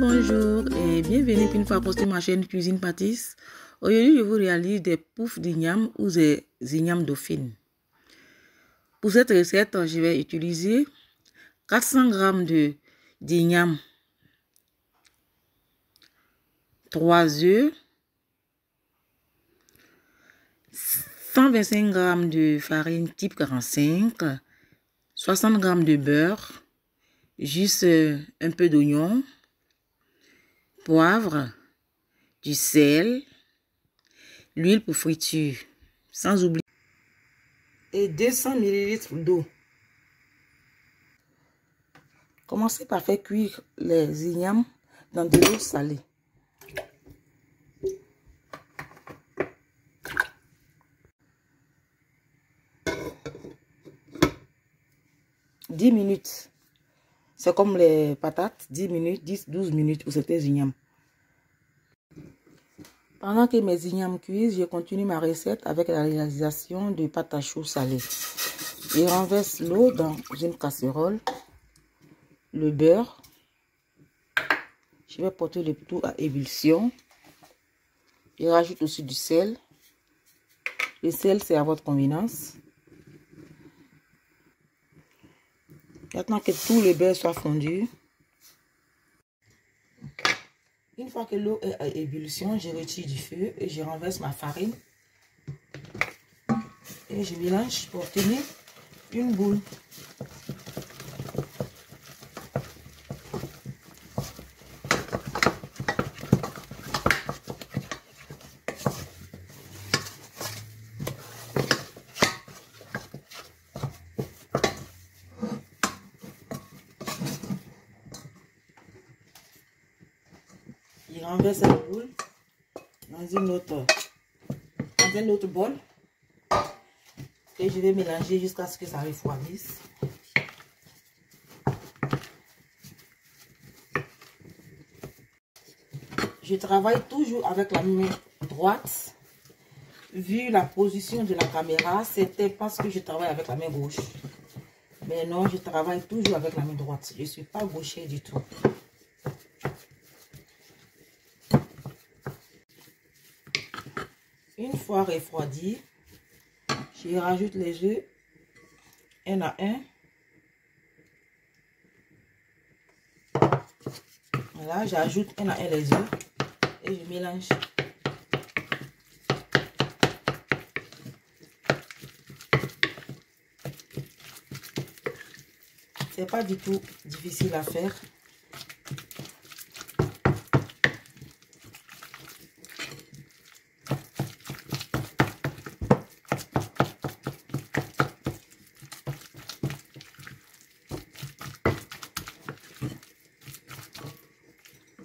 Bonjour et bienvenue une fois sur ma chaîne Cuisine Pâtisse. Aujourd'hui, je vous réalise des poufs d'igname ou des ignames dauphines. Pour cette recette, je vais utiliser 400 g d'igname, 3 œufs, 125 g de farine type 45, 60 g de beurre, juste un peu d'oignon, poivre, du sel, l'huile pour friture, sans oublier, et 200 ml d'eau. Commencez par faire cuire les ignames dans de l'eau salée. « 10 minutes. C'est comme les patates, 10 minutes, 10-12 minutes pour ces ignames. Pendant que mes ignames cuisent, je continue ma recette avec la réalisation de pâte à choux salée. Je renverse l'eau dans une casserole, le beurre. Je vais porter le tout à ébullition. Je rajoute aussi du sel. Le sel, c'est à votre convenance. Maintenant que tout le beurre soit fondu, une fois que l'eau est à ébullition, je retire du feu et je renverse ma farine. Et je mélange pour obtenir une boule. Je renverse la boule dans un autre bol et je vais mélanger jusqu'à ce que ça refroidisse. Je travaille toujours avec la main droite. Vu la position de la caméra, c'était parce que je travaille avec la main gauche. Mais non, je travaille toujours avec la main droite. Je ne suis pas gaucher du tout. Une fois refroidi, je rajoute les œufs un à un. Voilà, j'ajoute un à un les œufs et je mélange. C'est pas du tout difficile à faire.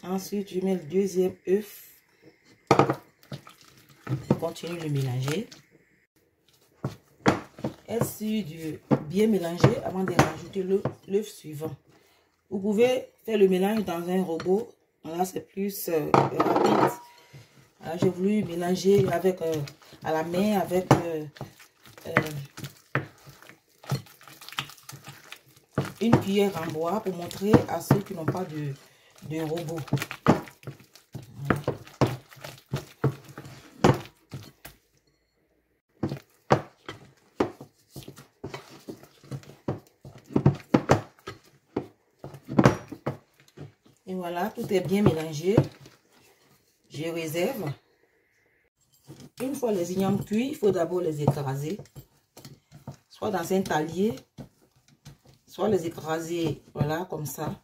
Ensuite, je mets le deuxième œuf. Je continue de mélanger. Être sûr de bien mélanger avant de rajouter l'œuf suivant. Vous pouvez faire le mélange dans un robot. Là, c'est plus rapide. J'ai voulu mélanger avec, à la main avec une cuillère en bois pour montrer à ceux qui n'ont pas de robot. Et voilà, tout est bien mélangé. Je réserve. Une fois les ignames cuits, il faut d'abord les écraser. Soit dans un talier, soit les écraser, voilà, comme ça.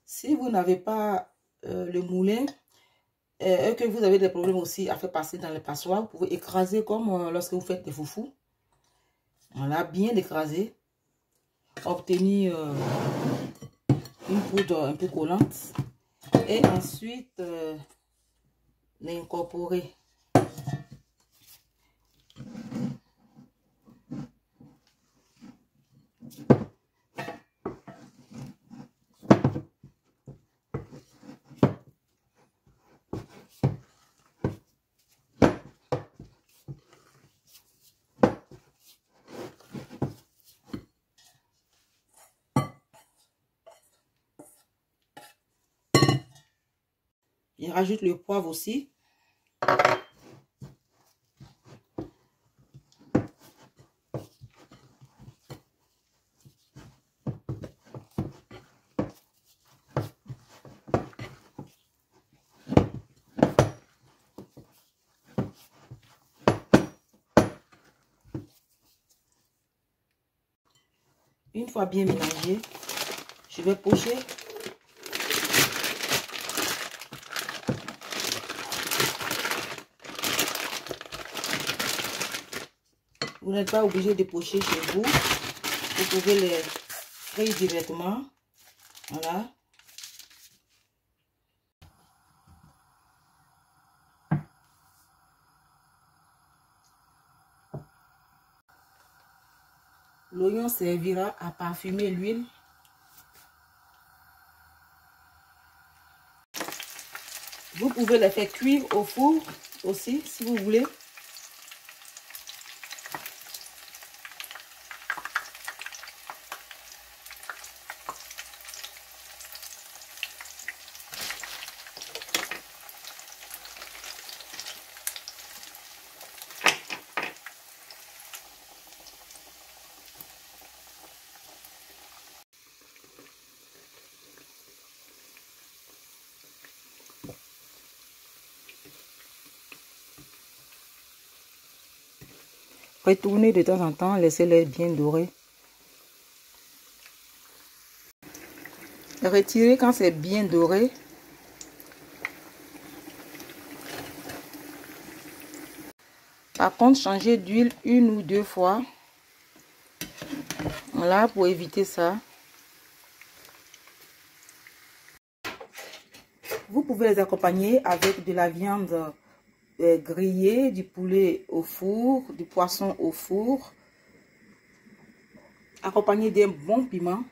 Si vous n'avez pas le moulin, et que vous avez des problèmes aussi à faire passer dans les passoires, vous pouvez écraser comme lorsque vous faites des foufous. Voilà, bien écraser. Obtenir une poudre un peu collante. Et ensuite, l'incorporer. Je rajoute le poivre aussi. Une fois bien mélangé, je vais pocher. Vous n'êtes pas obligé de pocher chez vous. Vous pouvez les frire directement. Voilà. L'oignon servira à parfumer l'huile. Vous pouvez les faire cuire au four aussi, si vous voulez. Retournez de temps en temps, laissez-les bien dorés. Retirez quand c'est bien doré. Par contre, changez d'huile une ou deux fois. Voilà, pour éviter ça. Vous pouvez les accompagner avec de la viande grillée, du poulet au four, du poisson au four. Accompagné d'un bon piment.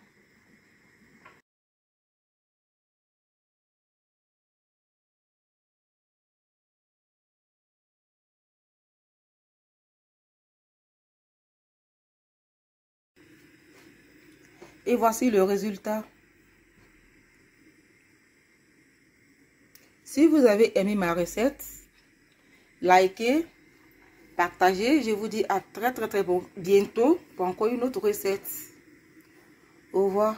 Et voici le résultat. Si vous avez aimé ma recette, likez, partagez. Je vous dis à très bientôt pour encore une autre recette. Au revoir.